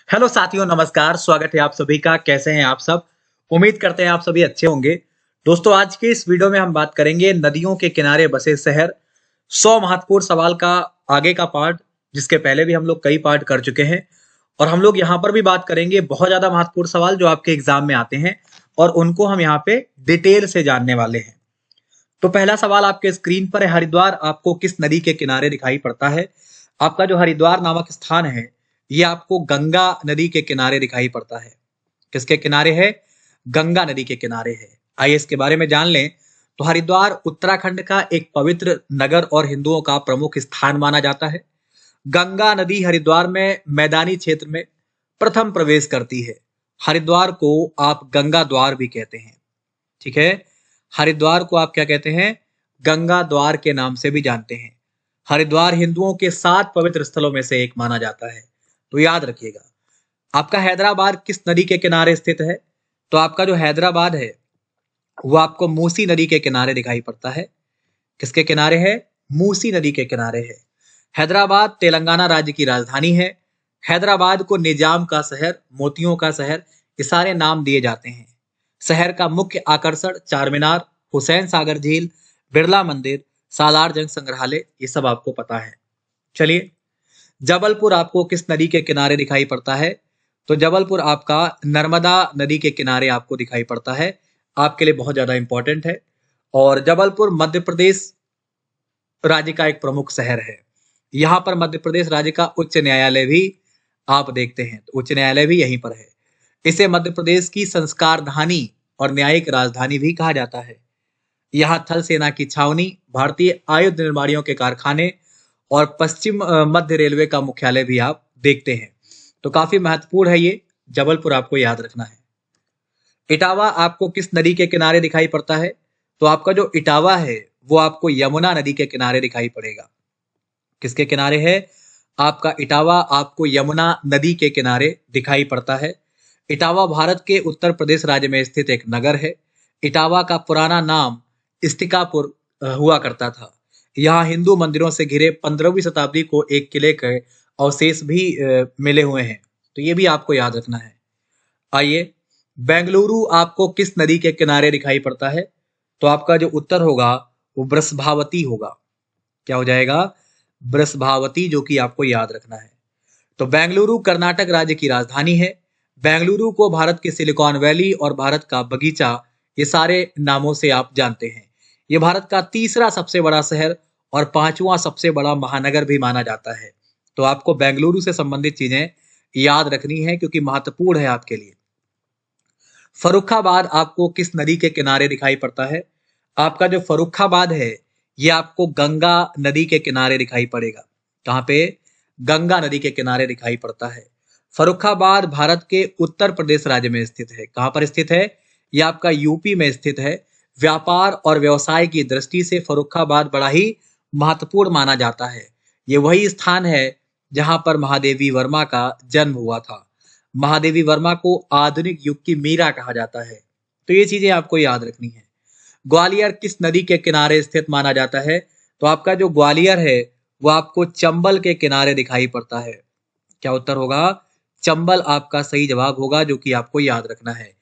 Hello साथियों, नमस्कार। स्वागत है आप सभी का। कैसे हैं आप सब? उम्मीद करते हैं आप सभी अच्छे होंगे। दोस्तों, आज के इस वीडियो में हम बात करेंगे नदियों के किनारे बसे शहर। 100 महत्वपूर्ण सवाल का आगे का पार्ट, जिसके पहले भी हम लोग कई पार्ट कर चुके हैं। और हम लोग यहाँ पर भी बात करेंगे बहुत ज्यादा महत्वपूर्ण सवाल जो आपके एग्जाम में आते हैं, और उनको हम यहाँ पे डिटेल से जानने वाले हैं। तो पहला सवाल आपके स्क्रीन पर है, हरिद्वार आपको किस नदी के किनारे दिखाई पड़ता है? आपका जो हरिद्वार नामक स्थान है, ये आपको गंगा नदी के किनारे दिखाई पड़ता है। किसके किनारे है? गंगा नदी के किनारे है। आइए इसके बारे में जान लें। तो हरिद्वार उत्तराखंड का एक पवित्र नगर और हिंदुओं का प्रमुख स्थान माना जाता है। गंगा नदी हरिद्वार में मैदानी क्षेत्र में प्रथम प्रवेश करती है। हरिद्वार को आप गंगा द्वार भी कहते हैं। ठीक है, हरिद्वार को आप क्या कहते हैं? गंगा द्वार के नाम से भी जानते हैं। हरिद्वार हिंदुओं के 7 पवित्र स्थलों में से एक माना जाता है, तो याद रखिएगा। आपका हैदराबाद किस नदी के किनारे स्थित है? तो आपका जो हैदराबाद है वो आपको मूसी नदी के किनारे दिखाई पड़ता है। किसके किनारे है? मूसी नदी के किनारे है। हैदराबाद तेलंगाना राज्य की राजधानी है। हैदराबाद को निजाम का शहर, मोतियों का शहर, ये सारे नाम दिए जाते हैं। शहर का मुख्य आकर्षण चार मीनार, हुसैन सागर झील, बिरला मंदिर, सालार जंग संग्रहालय, ये सब आपको पता है। चलिए, जबलपुर आपको किस नदी के किनारे दिखाई पड़ता है? तो जबलपुर आपका नर्मदा नदी के किनारे आपको दिखाई पड़ता है। आपके लिए बहुत ज्यादा इंपॉर्टेंट है। और जबलपुर मध्य प्रदेश राज्य का एक प्रमुख शहर है। यहाँ पर मध्य प्रदेश राज्य का उच्च न्यायालय भी आप देखते हैं, तो उच्च न्यायालय भी यहीं पर है। इसे मध्य प्रदेश की संस्कार धानी और न्यायिक राजधानी भी कहा जाता है। यहाँ थल सेना की छावनी, भारतीय आयुध निर्माणियों के कारखाने और पश्चिम मध्य रेलवे का मुख्यालय भी आप देखते हैं। तो काफी महत्वपूर्ण है ये। जबलपुर आपको याद रखना है। इटावा आपको किस नदी के किनारे दिखाई पड़ता है? तो आपका जो इटावा है वो आपको यमुना नदी के किनारे दिखाई पड़ेगा। किसके किनारे है? आपका इटावा आपको यमुना नदी के किनारे दिखाई पड़ता है। इटावा भारत के उत्तर प्रदेश राज्य में स्थित एक नगर है। इटावा का पुराना नाम इस्तिकापुर हुआ करता था। यहाँ हिंदू मंदिरों से घिरे 15वीं शताब्दी को एक किले के अवशेष भी मिले हुए हैं, तो ये भी आपको याद रखना है। आइए, बेंगलुरु आपको किस नदी के किनारे दिखाई पड़ता है? तो आपका जो उत्तर होगा वो वृषभावती होगा। क्या हो जाएगा? वृषभावती, जो कि आपको याद रखना है। तो बेंगलुरु कर्नाटक राज्य की राजधानी है। बेंगलुरु को भारत के सिलिकॉन वैली और भारत का बगीचा, ये सारे नामों से आप जानते हैं। ये भारत का तीसरा सबसे बड़ा शहर और 5वां सबसे बड़ा महानगर भी माना जाता है। तो आपको बेंगलुरु से संबंधित चीजें याद रखनी है, क्योंकि महत्वपूर्ण है आपके लिए। फर्रुखाबाद आपको किस नदी के किनारे दिखाई पड़ता है? आपका जो फर्रुखाबाद है ये आपको गंगा नदी के किनारे दिखाई पड़ेगा। कहाँ पे? गंगा नदी के किनारे दिखाई पड़ता है। फर्रुखाबाद भारत के उत्तर प्रदेश राज्य में स्थित है। कहाँ पर स्थित है? ये आपका यूपी में स्थित है। व्यापार और व्यवसाय की दृष्टि से फर्रुखाबाद बड़ा ही महत्वपूर्ण माना जाता है। ये वही स्थान है जहां पर महादेवी वर्मा का जन्म हुआ था। महादेवी वर्मा को आधुनिक युग की मीरा कहा जाता है। तो ये चीजें आपको याद रखनी है। ग्वालियर किस नदी के किनारे स्थित माना जाता है? तो आपका जो ग्वालियर है वो आपको चंबल के किनारे दिखाई पड़ता है। क्या उत्तर होगा? चंबल आपका सही जवाब होगा, जो कि आपको याद रखना है।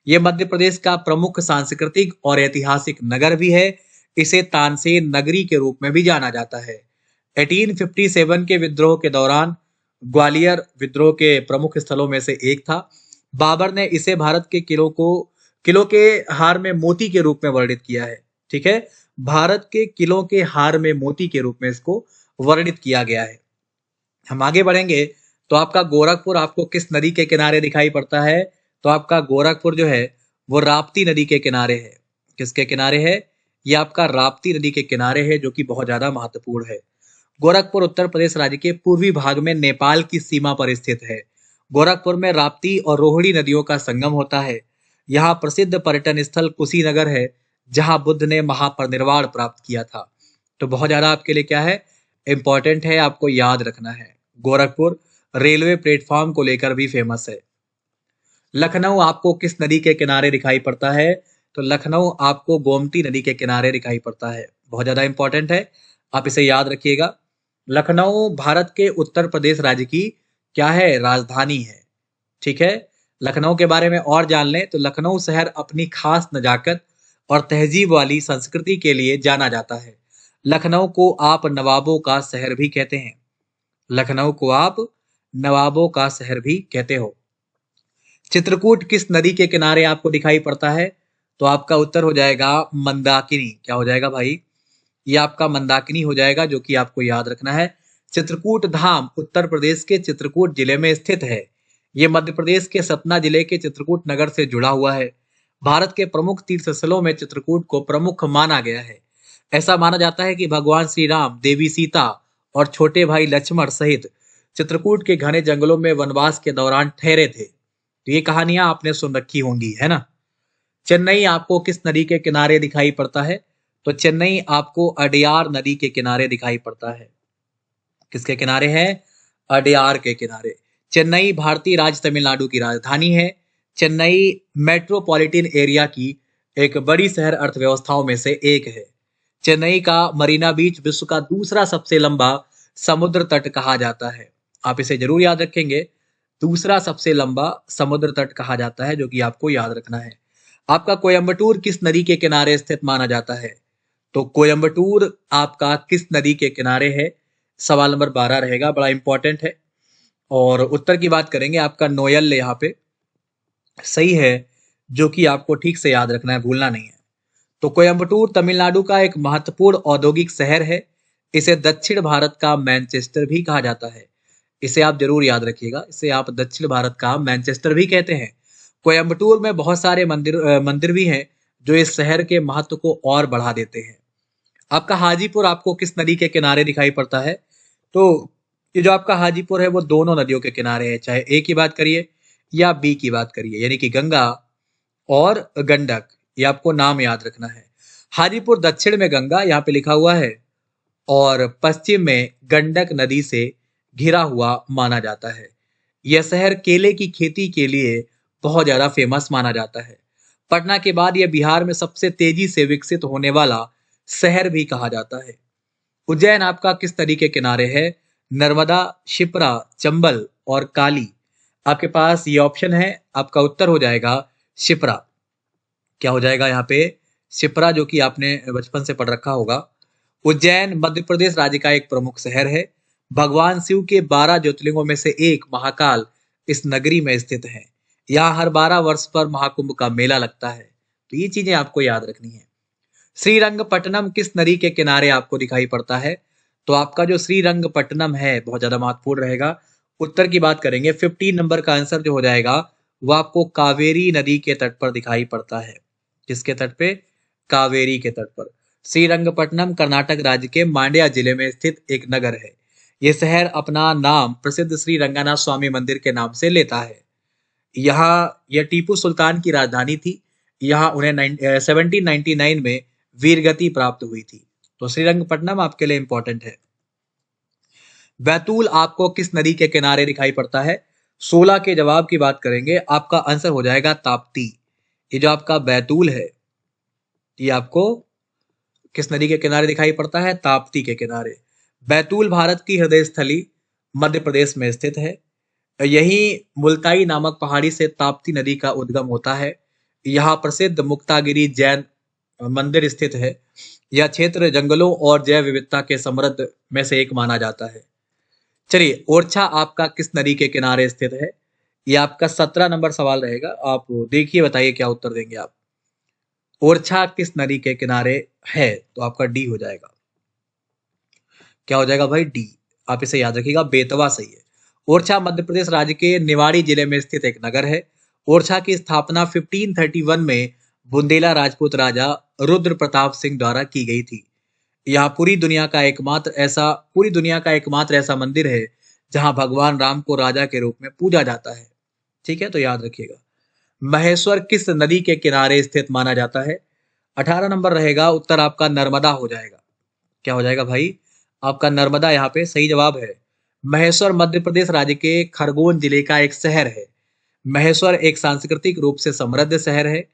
यह मध्य प्रदेश का प्रमुख सांस्कृतिक और ऐतिहासिक नगर भी है। इसे तानसेन नगरी के रूप में भी जाना जाता है। 1857 के विद्रोह के दौरान ग्वालियर विद्रोह के प्रमुख स्थलों में से एक था। बाबर ने इसे भारत के किलों के हार में मोती के रूप में वर्णित किया है। ठीक है, भारत के किलों के हार में मोती के रूप में इसको वर्णित किया गया है। हम आगे बढ़ेंगे। तो आपका गोरखपुर आपको किस नदी के किनारे दिखाई पड़ता है? तो आपका गोरखपुर जो है वो राप्ती नदी के किनारे है। किसके किनारे है? ये आपका राप्ती नदी के किनारे है, जो कि बहुत ज्यादा महत्वपूर्ण है। गोरखपुर उत्तर प्रदेश राज्य के पूर्वी भाग में नेपाल की सीमा पर स्थित है। गोरखपुर में राप्ती और रोहिणी नदियों का संगम होता है। यहाँ प्रसिद्ध पर्यटन स्थल कुशीनगर है, जहां बुद्ध ने महापरिनिर्वाण प्राप्त किया था। तो बहुत ज्यादा आपके लिए क्या है? इंपॉर्टेंट है, आपको याद रखना है। गोरखपुर रेलवे प्लेटफॉर्म को लेकर भी फेमस है। लखनऊ आपको किस नदी के किनारे दिखाई पड़ता है? तो लखनऊ आपको गोमती नदी के किनारे दिखाई पड़ता है। बहुत ज्यादा इंपॉर्टेंट है, आप इसे याद रखिएगा। लखनऊ भारत के उत्तर प्रदेश राज्य की क्या है? राजधानी है। ठीक है। लखनऊ के बारे में और जान लें तो लखनऊ शहर अपनी खास नजाकत और तहजीब वाली संस्कृति के लिए जाना जाता है। लखनऊ को आप नवाबों का शहर भी कहते हैं। लखनऊ को आप नवाबों का शहर भी कहते हो। चित्रकूट किस नदी के किनारे आपको दिखाई पड़ता है? तो आपका उत्तर हो जाएगा मंदाकिनी। क्या हो जाएगा भाई? ये आपका मंदाकिनी हो जाएगा, जो कि आपको याद रखना है। चित्रकूट धाम उत्तर प्रदेश के चित्रकूट जिले में स्थित है। ये मध्य प्रदेश के सतना जिले के चित्रकूट नगर से जुड़ा हुआ है। भारत के प्रमुख तीर्थ स्थलों में चित्रकूट को प्रमुख माना गया है। ऐसा माना जाता है कि भगवान श्री राम, देवी सीता और छोटे भाई लक्ष्मण सहित चित्रकूट के घने जंगलों में वनवास के दौरान ठहरे थे। तो ये कहानियां आपने सुन रखी होंगी, है ना। चेन्नई आपको किस नदी के किनारे दिखाई पड़ता है? तो चेन्नई आपको अडयार नदी के किनारे दिखाई पड़ता है। किसके किनारे है? अडयार के किनारे। चेन्नई भारतीय राज्य तमिलनाडु की राजधानी है। चेन्नई मेट्रोपॉलिटन एरिया की एक बड़ी शहर अर्थव्यवस्थाओं में से एक है। चेन्नई का मरीना बीच विश्व का दूसरा सबसे लंबा समुद्र तट कहा जाता है। आप इसे जरूर याद रखेंगे, दूसरा सबसे लंबा समुद्र तट कहा जाता है, जो कि आपको याद रखना है। आपका कोयम्बटूर किस नदी के किनारे स्थित माना जाता है? तो कोयम्बटूर आपका किस नदी के किनारे है? सवाल नंबर 12 रहेगा, बड़ा इंपॉर्टेंट है। और उत्तर की बात करेंगे, आपका नोयल यहाँ पे सही है, जो कि आपको ठीक से याद रखना है, भूलना नहीं है। तो कोयम्बटूर तमिलनाडु का एक महत्वपूर्ण औद्योगिक शहर है। इसे दक्षिण भारत का मैनचेस्टर भी कहा जाता है। इसे आप जरूर याद रखिएगा, इसे आप दक्षिण भारत का मैनचेस्टर भी कहते हैं। कोयम्बटूर में बहुत सारे मंदिर भी हैं, जो इस शहर के महत्व को और बढ़ा देते हैं। आपका हाजीपुर आपको किस नदी के किनारे दिखाई पड़ता है? तो ये जो आपका हाजीपुर है वो दोनों नदियों के किनारे है, चाहे ए की बात करिए या बी की बात करिए, यानी कि गंगा और गंडक। ये आपको नाम याद रखना है। हाजीपुर दक्षिण में गंगा यहाँ पे लिखा हुआ है और पश्चिम में गंडक नदी से घिरा हुआ माना जाता है। यह शहर केले की खेती के लिए बहुत ज्यादा फेमस माना जाता है। पटना के बाद यह बिहार में सबसे तेजी से विकसित होने वाला शहर भी कहा जाता है। उज्जैन आपका किस नदी के किनारे है? नर्मदा, शिप्रा, चंबल और काली। आपके पास ये ऑप्शन है, आपका उत्तर हो जाएगा शिप्रा। क्या हो जाएगा यहाँ पे? शिप्रा, जो कि आपने बचपन से पढ़ रखा होगा। उज्जैन मध्य प्रदेश राज्य का एक प्रमुख शहर है। भगवान शिव के 12 ज्योतिर्लिंगों में से एक महाकाल इस नगरी में स्थित है। यहाँ हर 12 वर्ष पर महाकुंभ का मेला लगता है। तो ये चीजें आपको याद रखनी है। श्रीरंगपट्टनम किस नदी के किनारे आपको दिखाई पड़ता है? तो आपका जो श्रीरंगपट्टनम है बहुत ज्यादा महत्वपूर्ण रहेगा। उत्तर की बात करेंगे, 15 नंबर का आंसर जो हो जाएगा वो आपको कावेरी नदी के तट पर दिखाई पड़ता है। किसके तट पे? कावेरी के तट पर। श्रीरंगपट्टनम कर्नाटक राज्य के मांड्या जिले में स्थित एक नगर है। यह शहर अपना नाम प्रसिद्ध श्री रंगनाथ स्वामी मंदिर के नाम से लेता है। यहाँ यह टीपू सुल्तान की राजधानी थी। यहाँ उन्हें 1799 में वीरगति प्राप्त हुई थी। तो श्रीरंगपट्टनम आपके लिए इंपॉर्टेंट है। बैतूल आपको किस नदी के किनारे दिखाई पड़ता है? 16 के जवाब की बात करेंगे, आपका आंसर हो जाएगा ताप्ती। ये जो आपका बैतूल है ये आपको किस नदी के किनारे दिखाई पड़ता है? ताप्ती के किनारे। बैतूल भारत की हृदय स्थली मध्य प्रदेश में स्थित है। यही मुल्ताई नामक पहाड़ी से ताप्ती नदी का उद्गम होता है। यहाँ प्रसिद्ध मुक्तागिरी जैन मंदिर स्थित है। यह क्षेत्र जंगलों और जैव विविधता के समृद्ध में से एक माना जाता है। चलिए, ओरछा आपका किस नदी के किनारे स्थित है? यह आपका 17 नंबर सवाल रहेगा। आप देखिए, बताइए क्या उत्तर देंगे आप। ओरछा किस नदी के किनारे है? तो आपका डी हो जाएगा। क्या हो जाएगा भाई? डी। आप इसे याद रखिएगा, बेतवा सही है। ओरछा मध्य प्रदेश राज्य के निवाड़ी जिले में स्थित एक नगर है। ओरछा की स्थापना 1531 में बुंदेला राजपूत राजा रुद्र प्रताप सिंह द्वारा की गई थी। यहाँ पूरी दुनिया का एकमात्र ऐसा मंदिर है जहां भगवान राम को राजा के रूप में पूजा जाता है। ठीक है, तो याद रखिएगा। महेश्वर किस नदी के किनारे स्थित माना जाता है? 18 नंबर रहेगा, उत्तर आपका नर्मदा हो जाएगा। क्या हो जाएगा भाई? आपका नर्मदा यहाँ पे सही जवाब है। महेश्वर मध्य प्रदेश राज्य के खरगोन जिले का एक शहर है। महेश्वर एक सांस्कृतिक रूप से समृद्ध शहर है।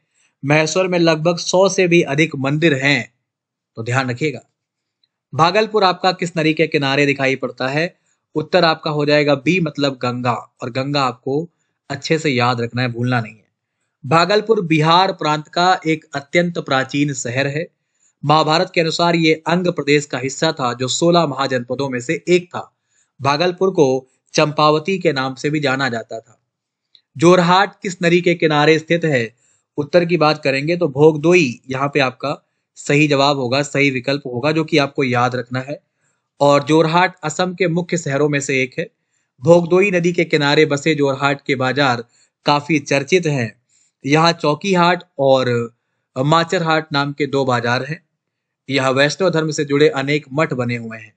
महेश्वर में लगभग 100 से भी अधिक मंदिर हैं, तो ध्यान रखिएगा। भागलपुर आपका किस नदी के किनारे दिखाई पड़ता है? उत्तर आपका हो जाएगा बी, मतलब गंगा। और गंगा आपको अच्छे से याद रखना है, भूलना नहीं है। भागलपुर बिहार प्रांत का एक अत्यंत प्राचीन शहर है। महाभारत के अनुसार ये अंग प्रदेश का हिस्सा था जो 16 महाजनपदों में से एक था। भागलपुर को चंपावती के नाम से भी जाना जाता था। जोरहाट किस नदी के किनारे स्थित है? उत्तर की बात करेंगे तो भोगदोई यहाँ पे आपका सही जवाब होगा, सही विकल्प होगा, जो कि आपको याद रखना है। और जोरहाट असम के मुख्य शहरों में से एक है। भोगदोई नदी के किनारे बसे जोरहाट के बाजार काफी चर्चित हैं। यहाँ चौकी हाट और माचर हाट नाम के दो बाजार हैं। यहाँ वैष्णव धर्म से जुड़े अनेक मठ बने हुए हैं।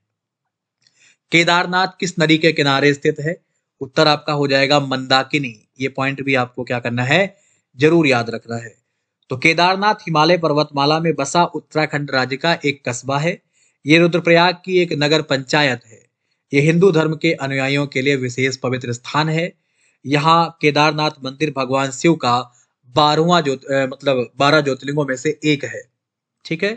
केदारनाथ किस नदी के किनारे स्थित है? उत्तर आपका हो जाएगा मंदाकिनी। ये पॉइंट भी आपको क्या करना है, जरूर याद रखना है। तो केदारनाथ हिमालय पर्वतमाला में बसा उत्तराखंड राज्य का एक कस्बा है। ये रुद्रप्रयाग की एक नगर पंचायत है। ये हिंदू धर्म के अनुयायियों के लिए विशेष पवित्र स्थान है। यहाँ केदारनाथ मंदिर भगवान शिव का 12 ज्योतिर्लिंगों में से एक है। ठीक है।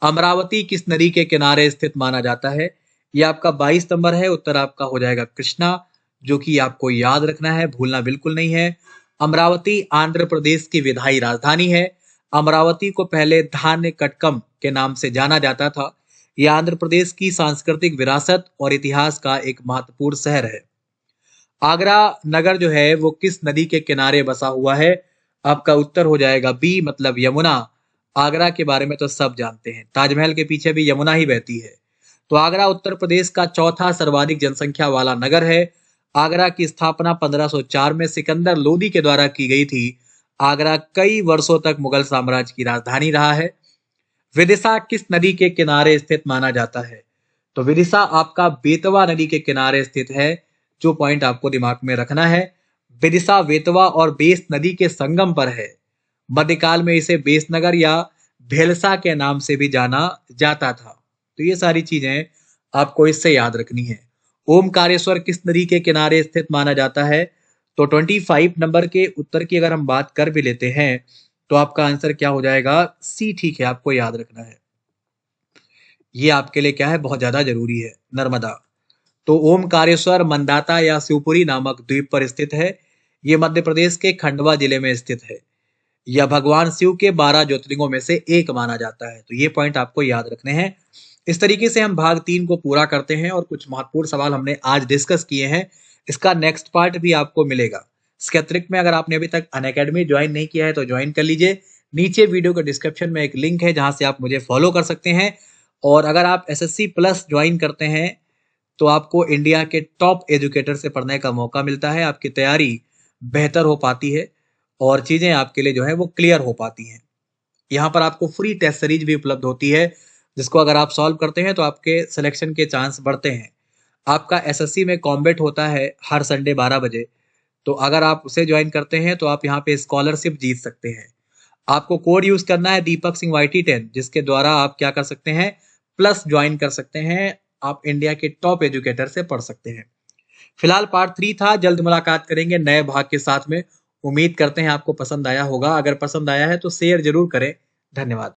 अमरावती किस नदी के किनारे स्थित माना जाता है? यह आपका 22 नंबर है। उत्तर आपका हो जाएगा कृष्णा, जो कि आपको याद रखना है, भूलना बिल्कुल नहीं है। अमरावती आंध्र प्रदेश की विधायी राजधानी है। अमरावती को पहले धान्य कटकम के नाम से जाना जाता था। यह आंध्र प्रदेश की सांस्कृतिक विरासत और इतिहास का एक महत्वपूर्ण शहर है। आगरा नगर जो है वो किस नदी के किनारे बसा हुआ है? आपका उत्तर हो जाएगा बी, मतलब यमुना। आगरा के बारे में तो सब जानते हैं, ताजमहल के पीछे भी यमुना ही बहती है। तो आगरा उत्तर प्रदेश का चौथा सर्वाधिक जनसंख्या वाला नगर है। आगरा की स्थापना 1504 में सिकंदर लोदी के द्वारा की गई थी। आगरा कई वर्षों तक मुगल साम्राज्य की राजधानी रहा है। विदिशा किस नदी के किनारे स्थित माना जाता है? तो विदिशा आपका बेतवा नदी के किनारे स्थित है। जो पॉइंट आपको दिमाग में रखना है, विदिशा बेतवा और बेस नदी के संगम पर है। मध्यकाल में इसे बेसनगर या भेलसा के नाम से भी जाना जाता था। तो ये सारी चीजें आपको इससे याद रखनी है। ओमकारेश्वर किस नदी के किनारे स्थित माना जाता है? तो 25 नंबर के उत्तर की अगर हम बात कर भी लेते हैं तो आपका आंसर क्या हो जाएगा? सी ठीक है, आपको याद रखना है। ये आपके लिए क्या है, बहुत ज्यादा जरूरी है। नर्मदा। तो ओमकारेश्वर मंदाता या शिवपुरी नामक द्वीप पर स्थित है। यह मध्य प्रदेश के खंडवा जिले में स्थित है। यह भगवान शिव के 12 ज्योतिर्लिंगों में से एक माना जाता है। तो ये पॉइंट आपको याद रखने हैं। इस तरीके से हम भाग 3 को पूरा करते हैं और कुछ महत्वपूर्ण सवाल हमने आज डिस्कस किए हैं। इसका नेक्स्ट पार्ट भी आपको मिलेगा। इसके अतिरिक्त में अगर आपने अभी तक अनअकैडमी ज्वाइन नहीं किया है तो ज्वाइन कर लीजिए। नीचे वीडियो के डिस्क्रिप्शन में एक लिंक है जहां से आप मुझे फॉलो कर सकते हैं। और अगर आप एसएससी प्लस ज्वाइन करते हैं तो आपको इंडिया के टॉप एजुकेटर से पढ़ने का मौका मिलता है। आपकी तैयारी बेहतर हो पाती है और चीजें आपके लिए जो है वो क्लियर हो पाती हैं। यहाँ पर आपको फ्री टेस्ट सीरीज भी उपलब्ध होती है, जिसको अगर आप सॉल्व करते हैं तो आपके सिलेक्शन के चांस बढ़ते हैं। आपका एसएससी में कॉम्बेट होता है हर संडे 12 बजे। तो अगर आप उसे ज्वाइन करते हैं तो आप यहाँ पे स्कॉलरशिप जीत सकते हैं। आपको कोड यूज करना है दीपक सिंह YT10, जिसके द्वारा आप क्या कर सकते हैं, प्लस ज्वाइन कर सकते हैं। आप इंडिया के टॉप एजुकेटर से पढ़ सकते हैं। फिलहाल पार्ट 3 था। जल्द मुलाकात करेंगे नए भाग के साथ में। उम्मीद करते हैं आपको पसंद आया होगा। अगर पसंद आया है तो शेयर जरूर करें। धन्यवाद।